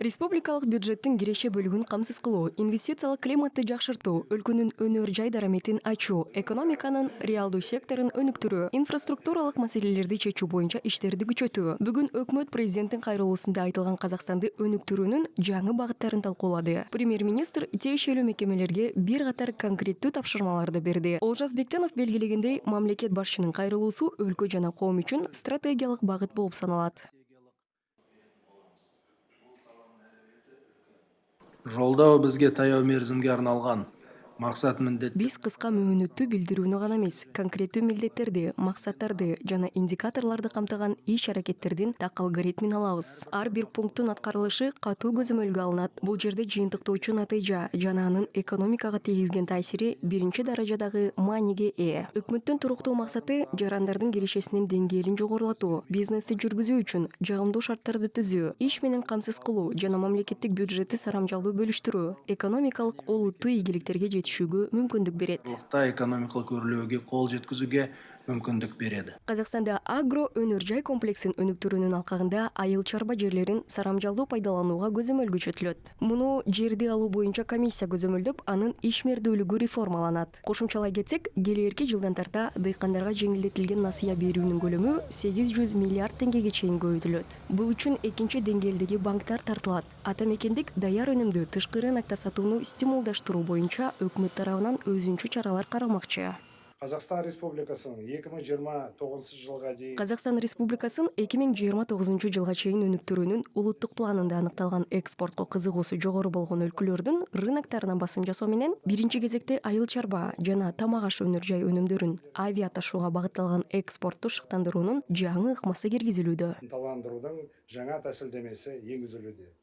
Республикалык бюджеттин киреше бөлүгүн камсыз кылуу, инвестициялык климатты жакшыртуу, өлкөнүн өнөр жай дараметін ачуу, экономиканын реалдуу секторун өнүктүрүү, инфраструктуралык маселелерди чечүү боюнча иштерди күчөтүү. Бүгүн өкмөт президенттин кайрылуусунда айтылган Казакстанды өнүктүрүүнүн жаңы багыттарын талкуулады. Премьер-министр тиешелүү мекемелерге бир катар конкреттүү тапшырмаларды берди. Олжас Бектенов белгилегендей, мамлекет башчынын кайрылуусу өлкө жана коом үчүн стратегиялык багыт болуп саналат. Жолдоо бизге таяу мерзимге арналган максат міндет. Биз кыска мөөнөттүү билдирүүнү гана эмес, конкреттүү милдеттерди, максаттарды жана индикаторлорду камтыган иш-аракеттердин так алгоритмин алабыз. Ар бир пункттун аткарылышы катуу көзөмөлгө алынат. Бул жерде жыйынтыктоочу натыйжа жана анын экономикага тийгизген таасири биринчи даражадагы мааниге ээ. Өкмөттүн туруктуу максаты жарандардын кирешесинин деңгээлин жогорулатуу, бизнести жүргүзүү үчүн жагымдуу шарттарды түзүү, иш менен камсыз кылуу жана мамлекеттик бюджетти сарамжалдуу бөлүштүрүү экономикалык олуттуу ийгиликтерге жетишүүгө мүмкүндүк берет. Экономикалык өрлөөгө кол жеткизүүгө мүмкүндүк береді. Казакстанда агро өнөр жай комплексин өнүктүрүүнүн алкагында айыл чарба жерлерин сарамжалдуу пайдаланууга көзөмөл күчөтүлөт. Муну жерди алуу боюнча комиссия көзөмөлдөп, анын ишмердүүлүгү реформаланат. Кошумчалай кетсек, келээрки жылдан тарта дыйкандарга жеңилдетилген насыя берүүнүн көлөмү 800 миллиард теңгеге чейин көбөйтүлөт. Бул үчүн экинчи деңгээлдеги банктар тартылат. Ата мекендик даяр өнүмдү тышкы рынокто сатууну стимулдаштыруу боюнча өкмөт тарабынан өзүнчө чаралар каралмакчы. Қазақстан Республикасының 2029 жылға дейін Казакстан Республикасын 2029 жылга чейин өнүктүрүүнүн улуттук планында аныкталган экспортко кызыгуусу жогору болгон өлкөлөрдүн рыноктарына басым жасоо менен биринчи кезекте айыл чарба жана тамак аш өнөр жай өнүмдөрүн авиа ташууга багытталган экспортту шыктандыруунун жаңы ыкмасы киргизилүүдө. ынталандырудың жаңа тәсілдемесі енгізілуде.